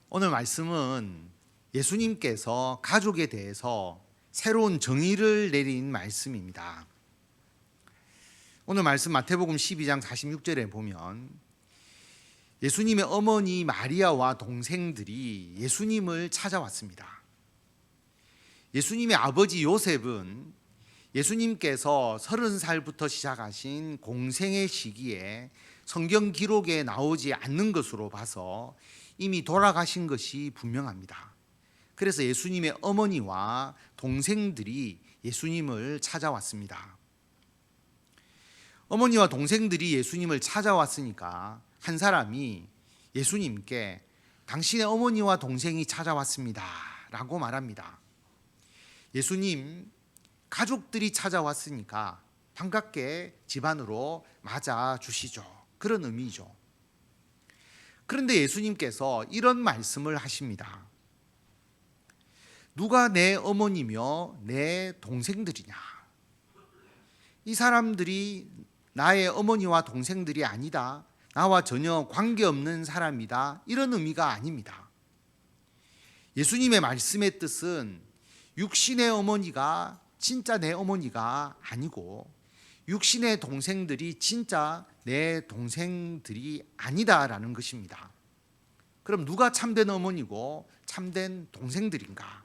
오늘 말씀은 예수님께서 가족에 대해서 새로운 정의를 내린 말씀입니다. 오늘 말씀 마태복음 12장 46절에 보면 예수님의 어머니 마리아와 동생들이 예수님을 찾아왔습니다. 예수님의 아버지 요셉은 예수님께서 30살부터 시작하신 공생의 시기에 성경 기록에 나오지 않는 것으로 봐서 이미 돌아가신 것이 분명합니다. 그래서 예수님의 어머니와 동생들이 예수님을 찾아왔습니다. 어머니와 동생들이 예수님을 찾아왔으니까 한 사람이 예수님께 당신의 어머니와 동생이 찾아왔습니다 라고 말합니다. 예수님, 가족들이 찾아왔으니까 반갑게 집안으로 맞아 주시죠. 그런 의미죠. 그런데 예수님께서 이런 말씀을 하십니다. 누가 내 어머니며 내 동생들이냐? 이 사람들이 나의 어머니와 동생들이 아니다. 나와 전혀 관계없는 사람이다. 이런 의미가 아닙니다. 예수님의 말씀의 뜻은 육신의 어머니가 진짜 내 어머니가 아니고 육신의 동생들이 진짜 내 동생들이 아니다라는 것입니다. 그럼 누가 참된 어머니고 참된 동생들인가?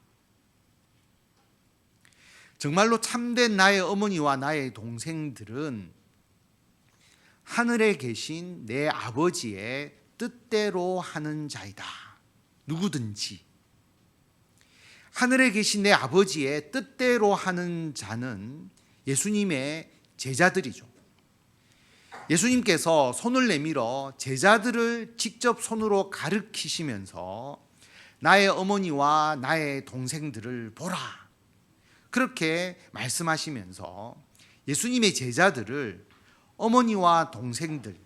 정말로 참된 나의 어머니와 나의 동생들은 하늘에 계신 내 아버지의 뜻대로 하는 자이다. 누구든지 하늘에 계신 내 아버지의 뜻대로 하는 자는 예수님의 제자들이죠. 예수님께서 손을 내밀어 제자들을 직접 손으로 가르치시면서 나의 어머니와 나의 동생들을 보라. 그렇게 말씀하시면서 예수님의 제자들을 어머니와 동생들,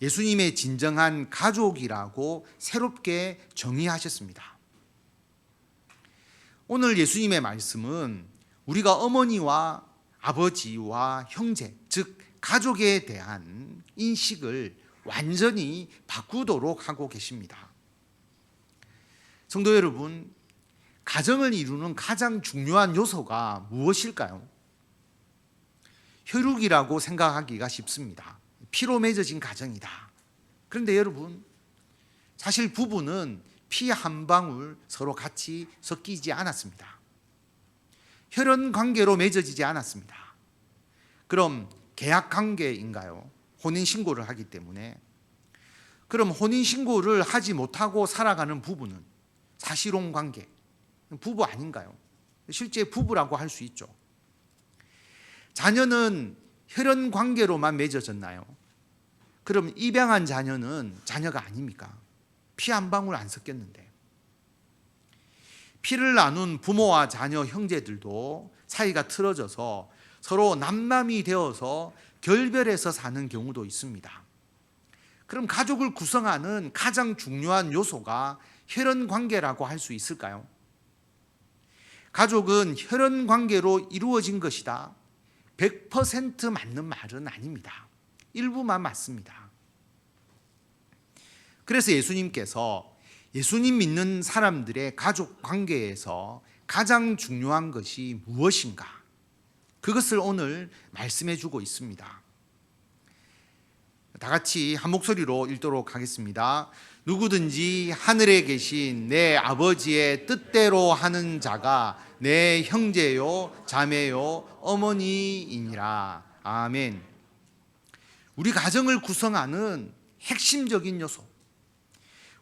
예수님의 진정한 가족이라고 새롭게 정의하셨습니다. 오늘 예수님의 말씀은 우리가 어머니와 아버지와 형제, 즉 가족에 대한 인식을 완전히 바꾸도록 하고 계십니다. 성도 여러분, 가정을 이루는 가장 중요한 요소가 무엇일까요? 혈육이라고 생각하기가 쉽습니다. 피로 맺어진 가정이다. 그런데 여러분, 사실 부부는 피 한 방울 서로 같이 섞이지 않았습니다. 혈연 관계로 맺어지지 않았습니다. 그럼 계약 관계인가요? 혼인 신고를 하기 때문에. 그럼 혼인 신고를 하지 못하고 살아가는 부부는 사실혼 관계, 부부 아닌가요? 실제 부부라고 할 수 있죠. 자녀는 혈연 관계로만 맺어졌나요? 그럼 입양한 자녀는 자녀가 아닙니까? 피 한 방울 안 섞였는데. 피를 나눈 부모와 자녀, 형제들도 사이가 틀어져서 서로 남남이 되어서 결별해서 사는 경우도 있습니다. 그럼 가족을 구성하는 가장 중요한 요소가 혈연 관계라고 할 수 있을까요? 가족은 혈연 관계로 이루어진 것이다. 100% 맞는 말은 아닙니다. 일부만 맞습니다. 그래서 예수님께서 예수님 믿는 사람들의 가족 관계에서 가장 중요한 것이 무엇인가? 그것을 오늘 말씀해 주고 있습니다. 다 같이 한 목소리로 읽도록 하겠습니다. 누구든지 하늘에 계신 내 아버지의 뜻대로 하는 자가 내 형제요, 자매요, 어머니이니라. 아멘. 우리 가정을 구성하는 핵심적인 요소,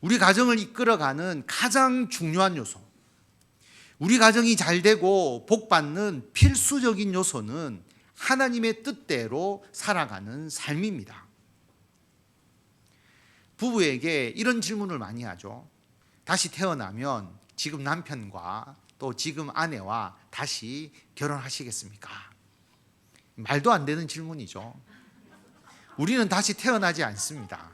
우리 가정을 이끌어가는 가장 중요한 요소, 우리 가정이 잘 되고 복받는 필수적인 요소는 하나님의 뜻대로 살아가는 삶입니다. 부부에게 이런 질문을 많이 하죠. 다시 태어나면 지금 남편과 또 지금 아내와 다시 결혼하시겠습니까? 말도 안 되는 질문이죠. 우리는 다시 태어나지 않습니다.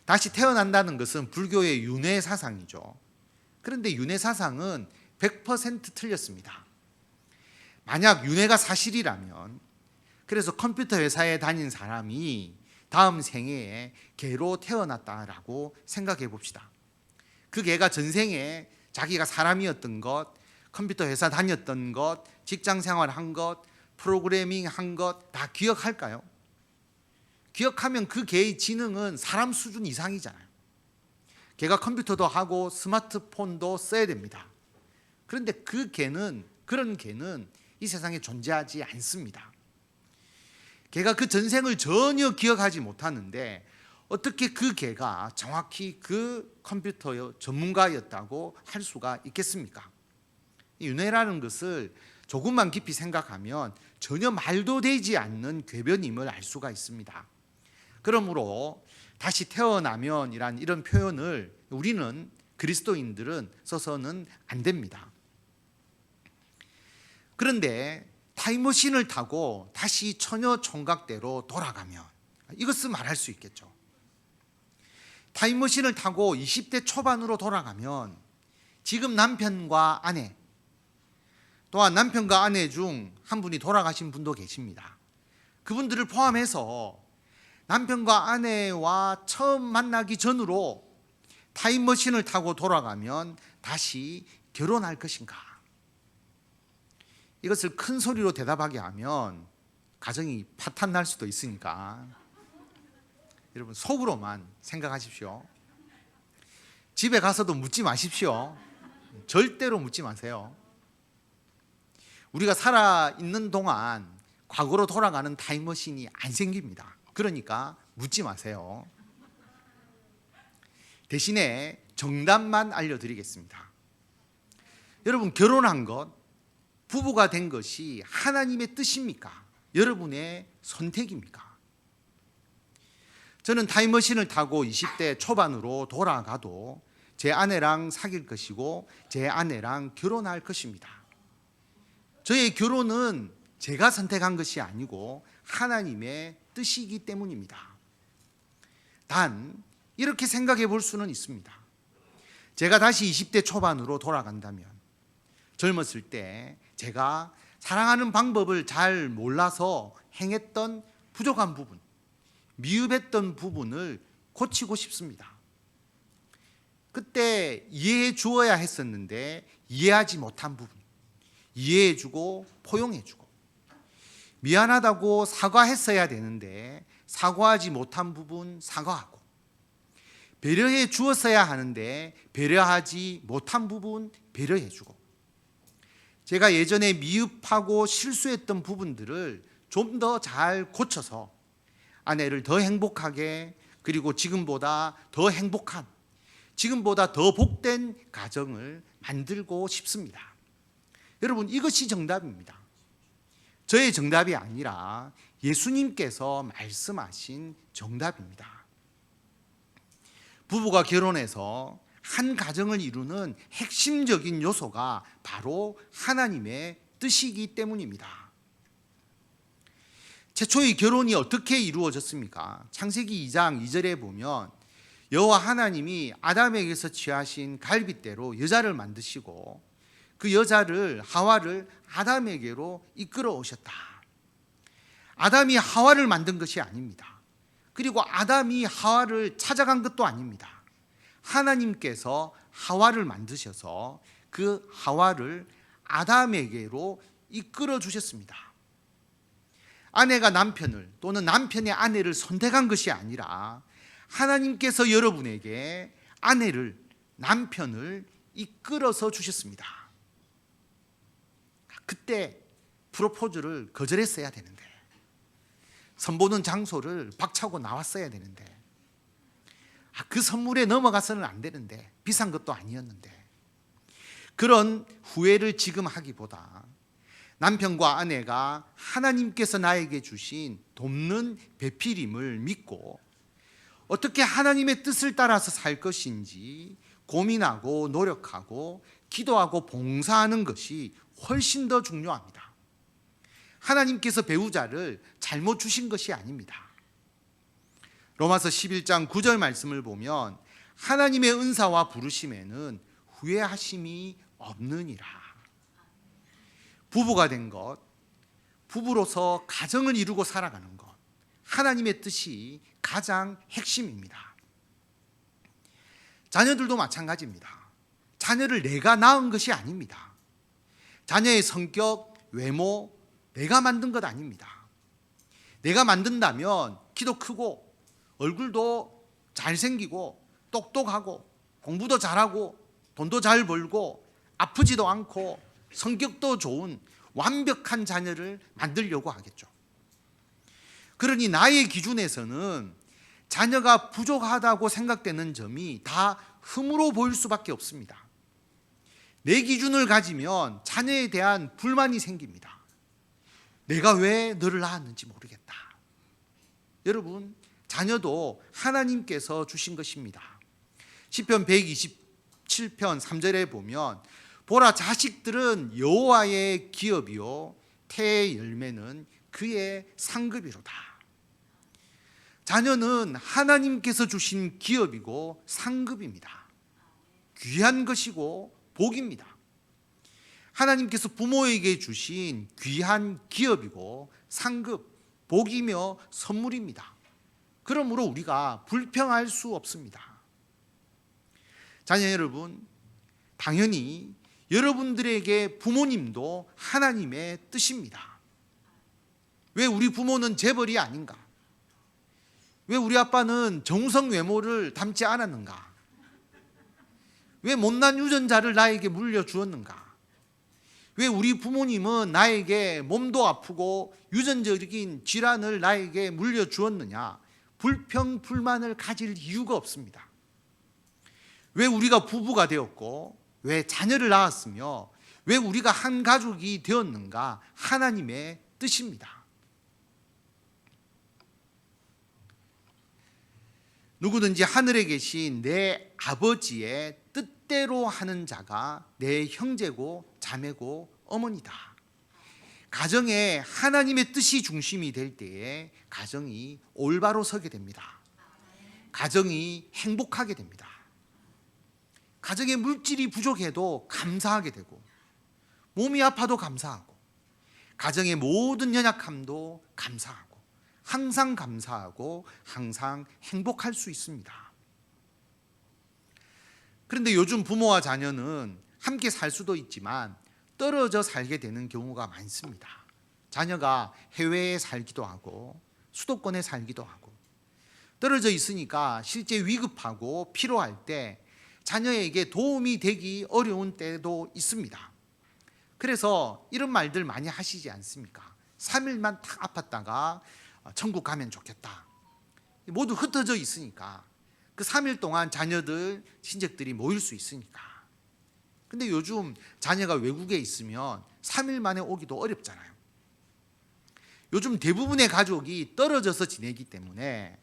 다시 태어난다는 것은 불교의 윤회 사상이죠. 그런데 윤회 사상은 100% 틀렸습니다. 만약 윤회가 사실이라면, 그래서 컴퓨터 회사에 다닌 사람이 다음 생애에 개로 태어났다라고 생각해 봅시다. 그 개가 전생에 자기가 사람이었던 것, 컴퓨터 회사 다녔던 것, 직장 생활한 것, 프로그래밍 한 것 다 기억할까요? 기억하면 그 개의 지능은 사람 수준 이상이잖아요. 개가 컴퓨터도 하고 스마트폰도 써야 됩니다. 그런데 그런 개는 이 세상에 존재하지 않습니다. 개가 그 전생을 전혀 기억하지 못하는데 어떻게 그 개가 정확히 그 컴퓨터 전문가였다고 할 수가 있겠습니까? 윤회라는 것을 조금만 깊이 생각하면 전혀 말도 되지 않는 궤변임을 알 수가 있습니다. 그러므로 다시 태어나면이란 이런 표현을 우리는 그리스도인들은 써서는 안 됩니다. 그런데 타임머신을 타고 다시 처녀 총각대로 돌아가면 이것을 말할 수 있겠죠. 타임머신을 타고 20대 초반으로 돌아가면 지금 남편과 아내, 또한 남편과 아내 중 한 분이 돌아가신 분도 계십니다. 그분들을 포함해서 남편과 아내와 처음 만나기 전으로 타임머신을 타고 돌아가면 다시 결혼할 것인가? 이것을 큰 소리로 대답하게 하면 가정이 파탄 날 수도 있으니까 여러분 속으로만 생각하십시오. 집에 가서도 묻지 마십시오. 절대로 묻지 마세요. 우리가 살아있는 동안 과거로 돌아가는 타임머신이 안 생깁니다. 그러니까 묻지 마세요. 대신에 정답만 알려드리겠습니다. 여러분, 결혼한 것, 부부가 된 것이 하나님의 뜻입니까? 여러분의 선택입니까? 저는 타임머신을 타고 20대 초반으로 돌아가도 제 아내랑 사귈 것이고 제 아내랑 결혼할 것입니다. 저의 결혼은 제가 선택한 것이 아니고 하나님의 뜻이기 때문입니다. 단 이렇게 생각해 볼 수는 있습니다. 제가 다시 20대 초반으로 돌아간다면 젊었을 때 제가 사랑하는 방법을 잘 몰라서 행했던 부족한 부분, 미흡했던 부분을 고치고 싶습니다. 그때 이해해 주어야 했었는데 이해하지 못한 부분, 이해해 주고 포용해 주고, 미안하다고 사과했어야 되는데 사과하지 못한 부분 사과하고, 배려해 주었어야 하는데 배려하지 못한 부분 배려해 주고, 제가 예전에 미흡하고 실수했던 부분들을 좀 더 잘 고쳐서 아내를 더 행복하게, 그리고 지금보다 더 행복한, 지금보다 더 복된 가정을 만들고 싶습니다. 여러분, 이것이 정답입니다. 저의 정답이 아니라 예수님께서 말씀하신 정답입니다. 부부가 결혼해서 한 가정을 이루는 핵심적인 요소가 바로 하나님의 뜻이기 때문입니다. 최초의 결혼이 어떻게 이루어졌습니까? 창세기 2장 2절에 보면 여호와 하나님이 아담에게서 취하신 갈빗대로 여자를 만드시고 그 여자를, 하와를 아담에게로 이끌어 오셨다. 아담이 하와를 만든 것이 아닙니다. 그리고 아담이 하와를 찾아간 것도 아닙니다. 하나님께서 하와를 만드셔서 그 하와를 아담에게로 이끌어 주셨습니다. 아내가 남편을, 또는 남편이 아내를 선택한 것이 아니라 하나님께서 여러분에게 아내를, 남편을 이끌어서 주셨습니다. 그때 프로포즈를 거절했어야 되는데, 선보는 장소를 박차고 나왔어야 되는데, 그 선물에 넘어가서는 안 되는데, 비싼 것도 아니었는데, 그런 후회를 지금 하기보다 남편과 아내가 하나님께서 나에게 주신 돕는 배필임을 믿고 어떻게 하나님의 뜻을 따라서 살 것인지 고민하고 노력하고 기도하고 봉사하는 것이 훨씬 더 중요합니다. 하나님께서 배우자를 잘못 주신 것이 아닙니다. 로마서 11장 9절 말씀을 보면 하나님의 은사와 부르심에는 후회하심이 없느니라. 부부가 된 것, 부부로서 가정을 이루고 살아가는 것, 하나님의 뜻이 가장 핵심입니다. 자녀들도 마찬가지입니다. 자녀를 내가 낳은 것이 아닙니다. 자녀의 성격, 외모, 내가 만든 것 아닙니다. 내가 만든다면 키도 크고 얼굴도 잘생기고 똑똑하고 공부도 잘하고 돈도 잘 벌고 아프지도 않고 성격도 좋은 완벽한 자녀를 만들려고 하겠죠. 그러니 나의 기준에서는 자녀가 부족하다고 생각되는 점이 다 흠으로 보일 수밖에 없습니다. 내 기준을 가지면 자녀에 대한 불만이 생깁니다. 내가 왜 너를 낳았는지 모르겠다. 여러분, 자녀도 하나님께서 주신 것입니다. 시편 127편 3절에 보면 보라, 자식들은 여호와의 기업이요 태의 열매는 그의 상급이로다. 자녀는 하나님께서 주신 기업이고 상급입니다. 귀한 것이고 복입니다. 하나님께서 부모에게 주신 귀한 기업이고 상급, 복이며 선물입니다. 그러므로 우리가 불평할 수 없습니다. 자녀 여러분, 당연히 여러분들에게 부모님도 하나님의 뜻입니다. 왜 우리 부모는 재벌이 아닌가? 왜 우리 아빠는 정우성 외모를 닮지 않았는가? 왜 못난 유전자를 나에게 물려주었는가? 왜 우리 부모님은 나에게 몸도 아프고 유전적인 질환을 나에게 물려주었느냐? 불평, 불만을 가질 이유가 없습니다. 왜 우리가 부부가 되었고 왜 자녀를 낳았으며 왜 우리가 한 가족이 되었는가? 하나님의 뜻입니다. 누구든지 하늘에 계신 내 아버지의 뜻대로 하는 자가 내 형제고 자매고 어머니다. 가정에 하나님의 뜻이 중심이 될 때에 가정이 올바로 서게 됩니다. 가정이 행복하게 됩니다. 가정의 물질이 부족해도 감사하게 되고 몸이 아파도 감사하고 가정의 모든 연약함도 감사하고 항상 감사하고 항상 행복할 수 있습니다. 그런데 요즘 부모와 자녀는 함께 살 수도 있지만 떨어져 살게 되는 경우가 많습니다. 자녀가 해외에 살기도 하고 수도권에 살기도 하고 떨어져 있으니까 실제 위급하고 필요할 때 자녀에게 도움이 되기 어려운 때도 있습니다. 그래서 이런 말들 많이 하시지 않습니까? 3일만 탁 아팠다가 천국 가면 좋겠다. 모두 흩어져 있으니까 그 3일 동안 자녀들, 친척들이 모일 수 있으니까. 근데 요즘 자녀가 외국에 있으면 3일 만에 오기도 어렵잖아요. 요즘 대부분의 가족이 떨어져서 지내기 때문에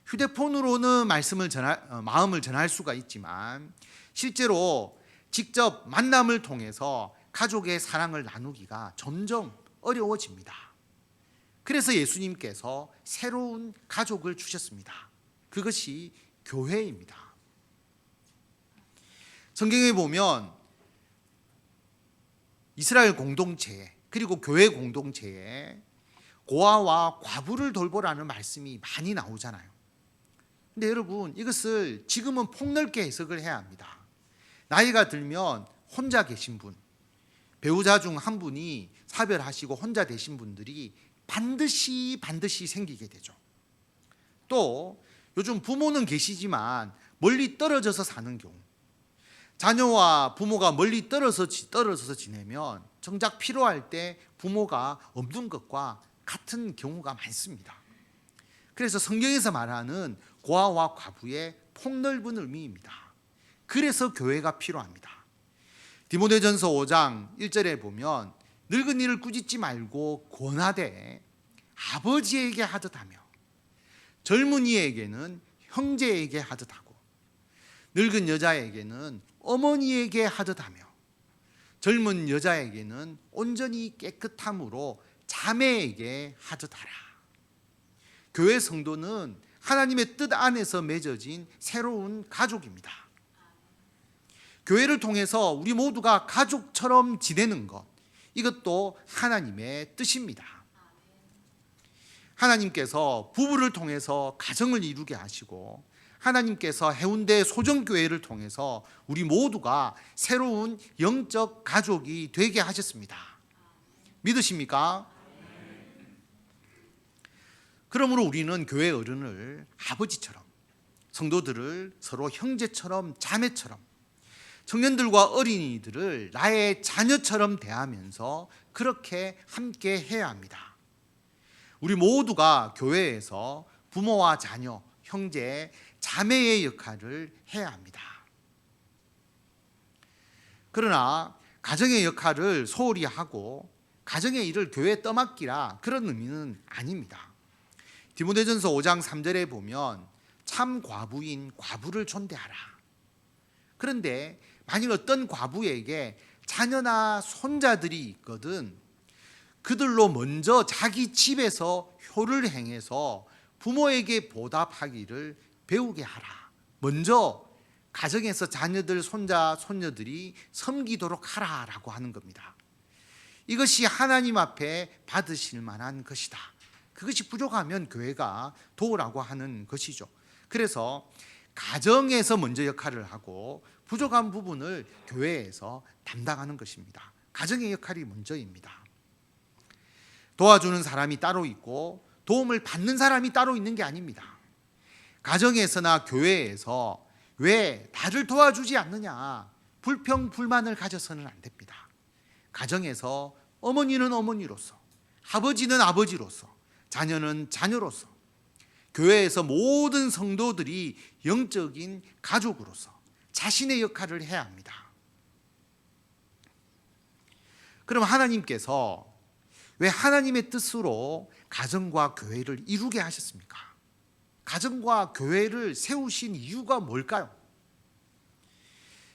휴대폰으로는 마음을 전할 수가 있지만 실제로 직접 만남을 통해서 가족의 사랑을 나누기가 점점 어려워집니다. 그래서 예수님께서 새로운 가족을 주셨습니다. 그것이 교회입니다. 성경에 보면 이스라엘 공동체 그리고 교회 공동체에 고아와 과부를 돌보라는 말씀이 많이 나오잖아요. 근데 여러분, 이것을 지금은 폭넓게 해석을 해야 합니다. 나이가 들면 혼자 계신 분, 배우자 중 한 분이 사별하시고 혼자 되신 분들이 반드시 생기게 되죠. 또 요즘 부모는 계시지만 멀리 떨어져서 사는 경우, 자녀와 부모가 멀리 떨어져서 지내면 정작 필요할 때 부모가 없는 것과 같은 경우가 많습니다. 그래서 성경에서 말하는 고아와 과부의 폭넓은 의미입니다. 그래서 교회가 필요합니다. 디모데전서 5장 1절에 보면 늙은이를 꾸짖지 말고 권하되 아버지에게 하듯 하며 젊은이에게는 형제에게 하듯 하고 늙은 여자에게는 어머니에게 하듯 하며 젊은 여자에게는 온전히 깨끗함으로 자매에게 하듯 하라. 교회 성도는 하나님의 뜻 안에서 맺어진 새로운 가족입니다. 교회를 통해서 우리 모두가 가족처럼 지내는 것, 이것도 하나님의 뜻입니다. 하나님께서 부부를 통해서 가정을 이루게 하시고 하나님께서 해운대 소정교회를 통해서 우리 모두가 새로운 영적 가족이 되게 하셨습니다. 믿으십니까? 그러므로 우리는 교회 어른을 아버지처럼, 성도들을 서로 형제처럼, 자매처럼, 청년들과 어린이들을 나의 자녀처럼 대하면서 그렇게 함께 해야 합니다. 우리 모두가 교회에서 부모와 자녀, 형제, 자매의 역할을 해야 합니다. 그러나 가정의 역할을 소홀히 하고 가정의 일을 교회에 떠맡기라, 그런 의미는 아닙니다. 디모데전서 5장 3절에 보면 참 과부인 과부를 존대하라. 그런데 만일 어떤 과부에게 자녀나 손자들이 있거든 그들로 먼저 자기 집에서 효를 행해서 부모에게 보답하기를 배우게 하라. 먼저 가정에서 자녀들, 손자, 손녀들이 섬기도록 하라라고 하는 겁니다. 이것이 하나님 앞에 받으실 만한 것이다. 그것이 부족하면 교회가 도우라고 하는 것이죠. 그래서 가정에서 먼저 역할을 하고 부족한 부분을 교회에서 담당하는 것입니다. 가정의 역할이 먼저입니다. 도와주는 사람이 따로 있고 도움을 받는 사람이 따로 있는 게 아닙니다. 가정에서나 교회에서 왜 나를 도와주지 않느냐, 불평 불만을 가져서는 안 됩니다. 가정에서 어머니는 어머니로서, 아버지는 아버지로서, 자녀는 자녀로서, 교회에서 모든 성도들이 영적인 가족으로서 자신의 역할을 해야 합니다. 그럼 하나님께서 왜 하나님의 뜻으로 가정과 교회를 이루게 하셨습니까? 가정과 교회를 세우신 이유가 뭘까요?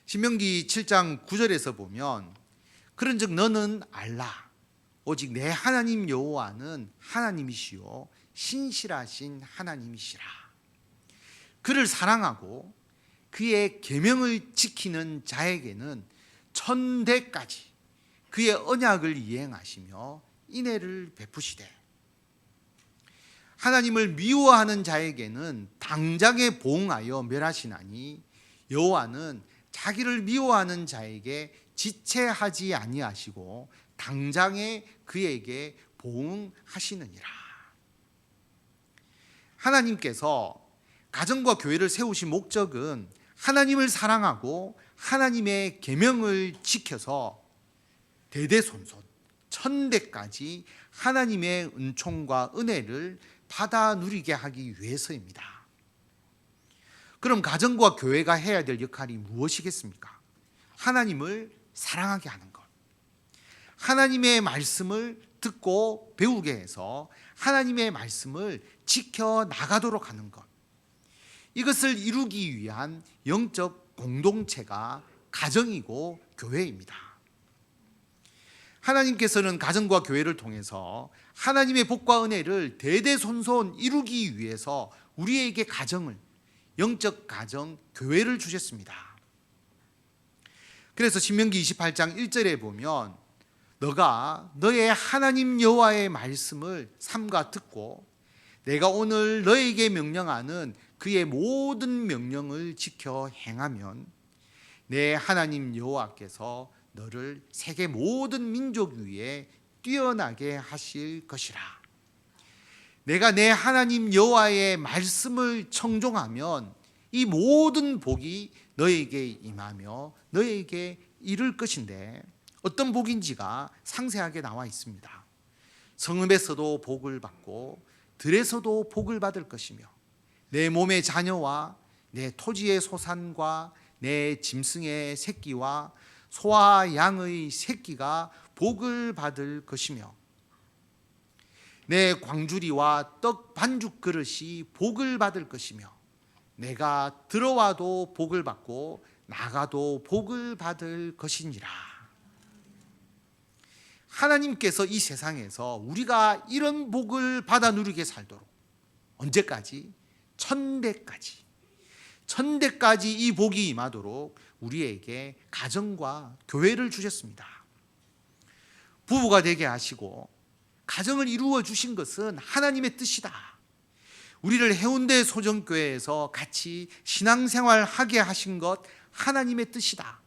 신명기 7장 9절에서 보면 그런즉 너는 알라 오직 내 하나님 여호와는 하나님이시요 신실하신 하나님이시라. 그를 사랑하고 그의 계명을 지키는 자에게는 천대까지 그의 언약을 이행하시며 인애를 베푸시되 하나님을 미워하는 자에게는 당장에 보응하여 멸하시나니 여호와는 자기를 미워하는 자에게 지체하지 아니하시고 당장에 그에게 보응하시느니라. 하나님께서 가정과 교회를 세우신 목적은 하나님을 사랑하고 하나님의 계명을 지켜서 대대손손 천대까지 하나님의 은총과 은혜를 받아 누리게 하기 위해서입니다. 그럼 가정과 교회가 해야 될 역할이 무엇이겠습니까? 하나님을 사랑하게 하는 것, 하나님의 말씀을 듣고 배우게 해서 하나님의 말씀을 지켜 나가도록 하는 것, 이것을 이루기 위한 영적 공동체가 가정이고 교회입니다. 하나님께서는 가정과 교회를 통해서 하나님의 복과 은혜를 대대손손 이루기 위해서 우리에게 가정을, 영적 가정, 교회를 주셨습니다. 그래서 신명기 28장 1절에 보면 너가 너의 하나님 여호와의 말씀을 삼가 듣고 내가 오늘 너에게 명령하는 그의 모든 명령을 지켜 행하면 내 하나님 여호와께서 너를 세계 모든 민족 위에 뛰어나게 하실 것이라. 내가 내 하나님 여호와의 말씀을 청종하면 이 모든 복이 너에게 임하며 너에게 이를 것인데 어떤 복인지가 상세하게 나와 있습니다. 성읍에서도 복을 받고 들에서도 복을 받을 것이며 내 몸의 자녀와 내 토지의 소산과 내 짐승의 새끼와 소와 양의 새끼가 복을 받을 것이며 내 광주리와 떡 반죽 그릇이 복을 받을 것이며 내가 들어와도 복을 받고 나가도 복을 받을 것이니라. 하나님께서 이 세상에서 우리가 이런 복을 받아 누리게 살도록 언제까지? 천대까지 이 복이 임하도록 우리에게 가정과 교회를 주셨습니다. 부부가 되게 하시고 가정을 이루어 주신 것은 하나님의 뜻이다. 우리를 해운대 소정교회에서 같이 신앙생활 하게 하신 것 하나님의 뜻이다.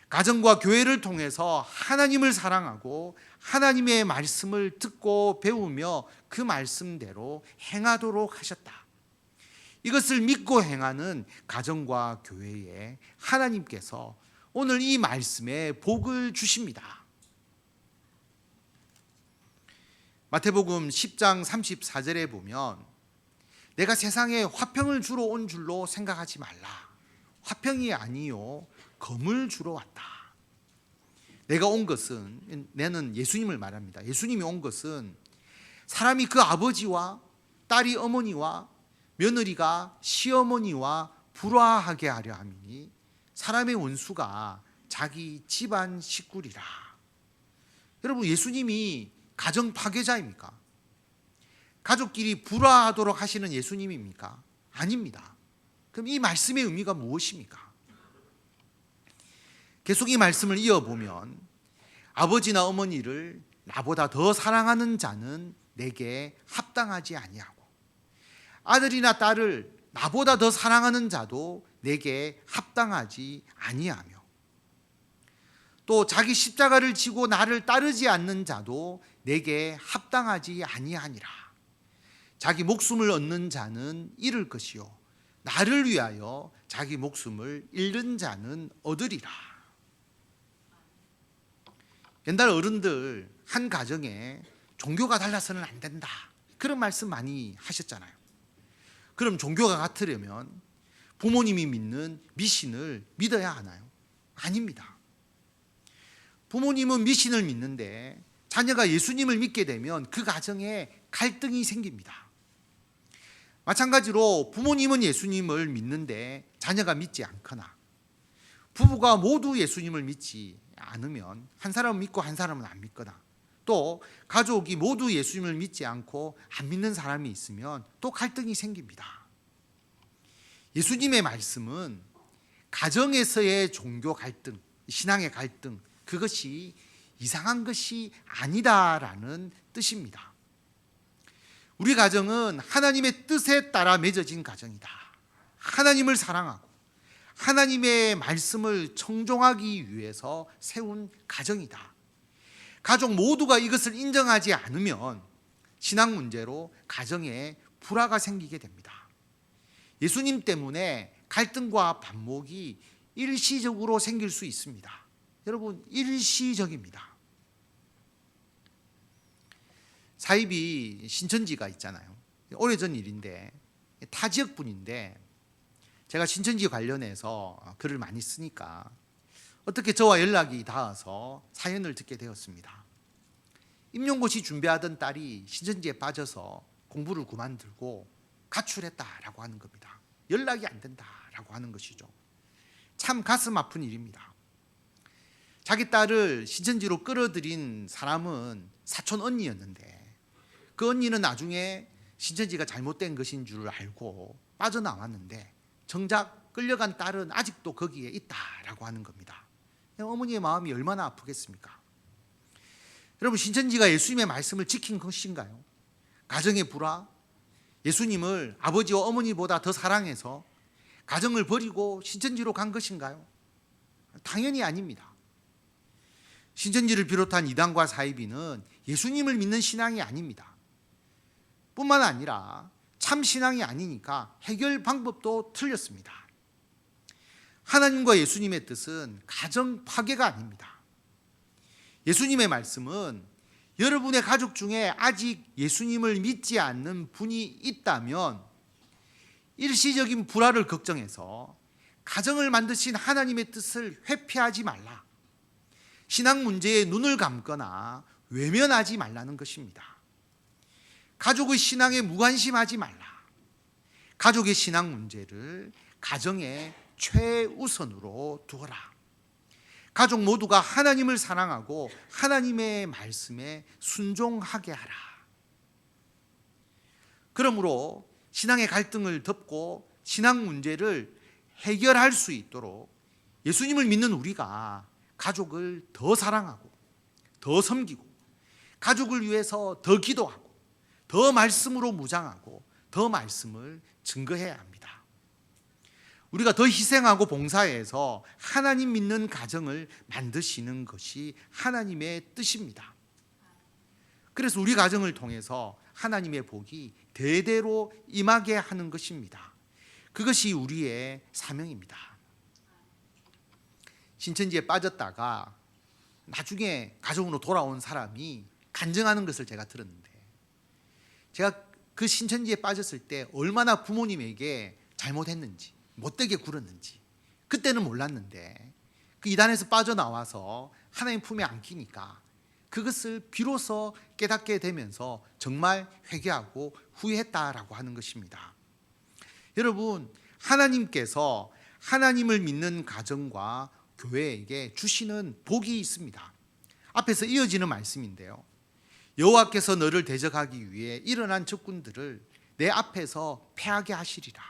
가정과 교회를 통해서 하나님을 사랑하고 하나님의 말씀을 듣고 배우며 그 말씀대로 행하도록 하셨다. 이것을 믿고 행하는 가정과 교회에 하나님께서 오늘 이 말씀에 복을 주십니다. 마태복음 10장 34절에 보면 내가 세상에 화평을 주러 온 줄로 생각하지 말라. 화평이 아니요 검을 주러 왔다. 내가 온 것은, 내는 예수님을 말합니다. 예수님이 온 것은 사람이 그 아버지와 딸이 어머니와 며느리가 시어머니와 불화하게 하려 함이니 사람의 원수가 자기 집안 식구리라. 여러분, 예수님이 가정 파괴자입니까? 가족끼리 불화하도록 하시는 예수님입니까? 아닙니다. 그럼 이 말씀의 의미가 무엇입니까? 계속 이 말씀을 이어보면 아버지나 어머니를 나보다 더 사랑하는 자는 내게 합당하지 아니하고 아들이나 딸을 나보다 더 사랑하는 자도 내게 합당하지 아니하며 또 자기 십자가를 지고 나를 따르지 않는 자도 내게 합당하지 아니하니라. 자기 목숨을 얻는 자는 잃을 것이요 나를 위하여 자기 목숨을 잃는 자는 얻으리라. 옛날 어른들 한 가정에 종교가 달라서는 안 된다, 그런 말씀 많이 하셨잖아요. 그럼 종교가 같으려면 부모님이 믿는 미신을 믿어야 하나요? 아닙니다. 부모님은 미신을 믿는데 자녀가 예수님을 믿게 되면 그 가정에 갈등이 생깁니다. 마찬가지로 부모님은 예수님을 믿는데 자녀가 믿지 않거나 부부가 모두 예수님을 믿지 않으면 한 사람은 믿고 한 사람은 안 믿거나 또 가족이 모두 예수님을 믿지 않고 안 믿는 사람이 있으면 또 갈등이 생깁니다. 예수님의 말씀은 가정에서의 종교 갈등, 신앙의 갈등, 그것이 이상한 것이 아니다라는 뜻입니다. 우리 가정은 하나님의 뜻에 따라 맺어진 가정이다. 하나님을 사랑하고 하나님의 말씀을 청종하기 위해서 세운 가정이다. 가족 모두가 이것을 인정하지 않으면 신앙 문제로 가정에 불화가 생기게 됩니다. 예수님 때문에 갈등과 반목이 일시적으로 생길 수 있습니다. 여러분, 일시적입니다. 사입이 신천지가 있잖아요. 오래전 일인데 타 지역 분인데 제가 신천지 관련해서 글을 많이 쓰니까 어떻게 저와 연락이 닿아서 사연을 듣게 되었습니다. 임용고시 준비하던 딸이 신천지에 빠져서 공부를 그만두고 가출했다라고 하는 겁니다. 연락이 안 된다라고 하는 것이죠. 참 가슴 아픈 일입니다. 자기 딸을 신천지로 끌어들인 사람은 사촌 언니였는데 그 언니는 나중에 신천지가 잘못된 것인 줄 알고 빠져나왔는데 정작 끌려간 딸은 아직도 거기에 있다라고 하는 겁니다. 어머니의 마음이 얼마나 아프겠습니까? 여러분, 신천지가 예수님의 말씀을 지킨 것인가요? 가정의 불화, 예수님을 아버지와 어머니보다 더 사랑해서 가정을 버리고 신천지로 간 것인가요? 당연히 아닙니다. 신천지를 비롯한 이단과 사이비는 예수님을 믿는 신앙이 아닙니다. 뿐만 아니라 참 신앙이 아니니까 해결 방법도 틀렸습니다. 하나님과 예수님의 뜻은 가정 파괴가 아닙니다. 예수님의 말씀은 여러분의 가족 중에 아직 예수님을 믿지 않는 분이 있다면 일시적인 불화를 걱정해서 가정을 만드신 하나님의 뜻을 회피하지 말라. 신앙 문제에 눈을 감거나 외면하지 말라는 것입니다. 가족의 신앙에 무관심하지 말라. 가족의 신앙 문제를 가정의 최우선으로 두어라. 가족 모두가 하나님을 사랑하고 하나님의 말씀에 순종하게 하라. 그러므로 신앙의 갈등을 덮고 신앙 문제를 해결할 수 있도록 예수님을 믿는 우리가 가족을 더 사랑하고 더 섬기고 가족을 위해서 더 기도하고 더 말씀으로 무장하고 더 말씀을 증거해야 합니다. 우리가 더 희생하고 봉사해서 하나님 믿는 가정을 만드시는 것이 하나님의 뜻입니다. 그래서 우리 가정을 통해서 하나님의 복이 대대로 임하게 하는 것입니다. 그것이 우리의 사명입니다. 신천지에 빠졌다가 나중에 가정으로 돌아온 사람이 간증하는 것을 제가 들었는데, 제가 그 신천지에 빠졌을 때 얼마나 부모님에게 잘못했는지, 못되게 굴었는지 그때는 몰랐는데, 그 이단에서 빠져나와서 하나님 품에 안기니까 그것을 비로소 깨닫게 되면서 정말 회개하고 후회했다라고 하는 것입니다. 여러분, 하나님께서 하나님을 믿는 가정과 교회에게 주시는 복이 있습니다. 앞에서 이어지는 말씀인데요, 여호와께서 너를 대적하기 위해 일어난 적군들을 내 앞에서 패하게 하시리라.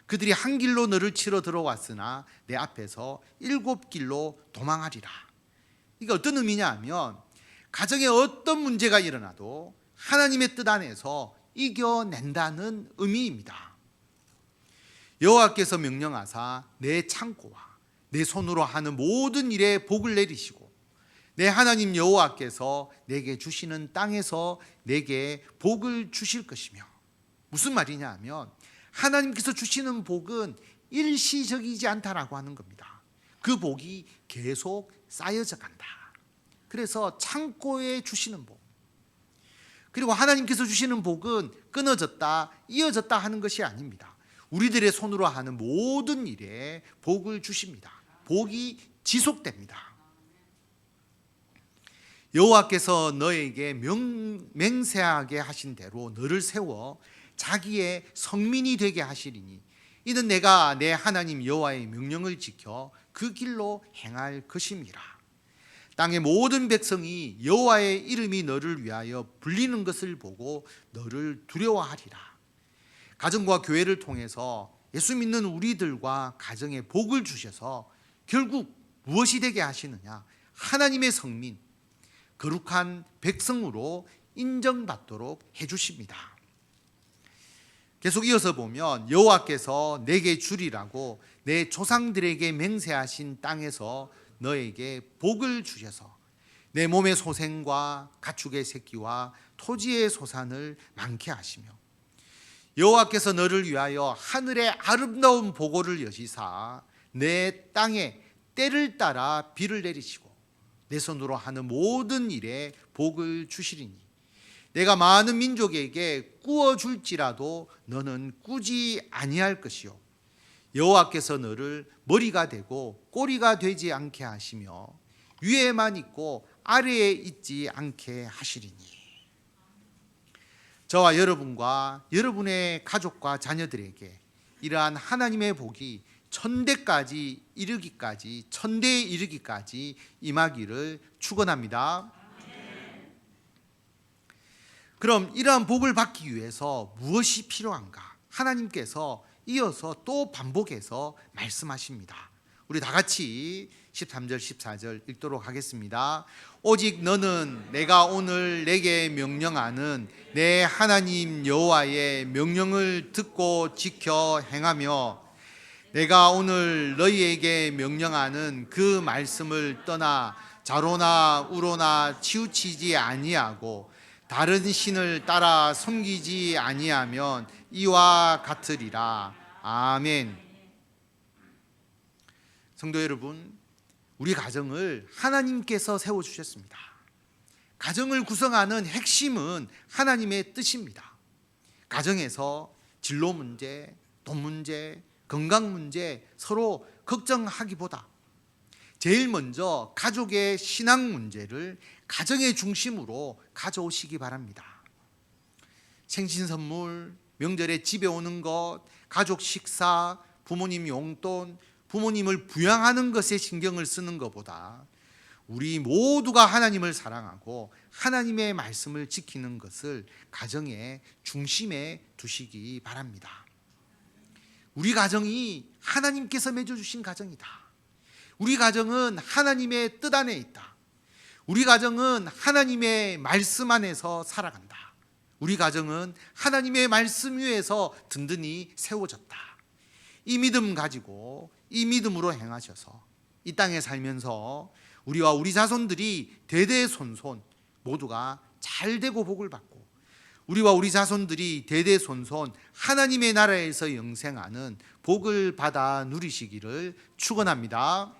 그들이 한 길로 너를 치러 들어왔으나 내 앞에서 7길로 도망하리라. 이게 어떤 의미냐 하면, 가정에 어떤 문제가 일어나도 하나님의 뜻 안에서 이겨낸다는 의미입니다. 여호와께서 명령하사 내 창고와 내 손으로 하는 모든 일에 복을 내리시고, 내 하나님 여호와께서 내게 주시는 땅에서 내게 복을 주실 것이며. 무슨 말이냐 하면, 하나님께서 주시는 복은 일시적이지 않다라고 하는 겁니다. 그 복이 계속 쌓여져 간다. 그래서 창고에 주시는 복, 그리고 하나님께서 주시는 복은 끊어졌다, 이어졌다 하는 것이 아닙니다. 우리들의 손으로 하는 모든 일에 복을 주십니다. 복이 지속됩니다. 여호와께서 너에게 맹세하게 하신 대로 너를 세워 자기의 성민이 되게 하시리니, 이는 내가 내 하나님 여호와의 명령을 지켜 그 길로 행할 것임이라. 땅의 모든 백성이 여호와의 이름이 너를 위하여 불리는 것을 보고 너를 두려워하리라. 가정과 교회를 통해서 예수 믿는 우리들과 가정에 복을 주셔서 결국 무엇이 되게 하시느냐? 하나님의 성민, 거룩한 백성으로 인정받도록 해주십니다. 계속 이어서 보면, 여호와께서 내게 주리라고 내 조상들에게 맹세하신 땅에서 너에게 복을 주셔서 내 몸의 소생과 가축의 새끼와 토지의 소산을 많게 하시며, 여호와께서 너를 위하여 하늘의 아름다운 보고를 여시사 내 땅에 때를 따라 비를 내리시고 내 손으로 하는 모든 일에 복을 주시리니, 내가 많은 민족에게 꾸어 줄지라도 너는 꾸지 아니할 것이요, 여호와께서 너를 머리가 되고 꼬리가 되지 않게 하시며 위에만 있고 아래에 있지 않게 하시리니. 저와 여러분과 여러분의 가족과 자녀들에게 이러한 하나님의 복이 천대에 이르기까지 임하기를 축원합니다. 그럼 이러한 복을 받기 위해서 무엇이 필요한가? 하나님께서 이어서 또 반복해서 말씀하십니다. 우리 다 같이 13절 14절 읽도록 하겠습니다. 오직 너는 내가 오늘 내게 명령하는 내 하나님 여호와의 명령을 듣고 지켜 행하며, 내가 오늘 너희에게 명령하는 그 말씀을 떠나 자로나 우로나 치우치지 아니하고 다른 신을 따라 섬기지 아니하면 이와 같으리라. 아멘. 성도 여러분, 우리 가정을 하나님께서 세워주셨습니다. 가정을 구성하는 핵심은 하나님의 뜻입니다. 가정에서 진로 문제, 돈 문제, 건강 문제 서로 걱정하기보다 제일 먼저 가족의 신앙 문제를 가정의 중심으로 가져오시기 바랍니다. 생신 선물, 명절에 집에 오는 것, 가족 식사, 부모님 용돈, 부모님을 부양하는 것에 신경을 쓰는 것보다 우리 모두가 하나님을 사랑하고 하나님의 말씀을 지키는 것을 가정의 중심에 두시기 바랍니다. 우리 가정이 하나님께서 맺어주신 가정이다. 우리 가정은 하나님의 뜻 안에 있다. 우리 가정은 하나님의 말씀 안에서 살아간다. 우리 가정은 하나님의 말씀 위에서 든든히 세워졌다. 이 믿음 가지고 이 믿음으로 행하셔서 이 땅에 살면서 우리와 우리 자손들이 대대손손 모두가 잘 되고 복을 받고 우리와 우리 자손들이 대대손손 하나님의 나라에서 영생하는 복을 받아 누리시기를 축원합니다.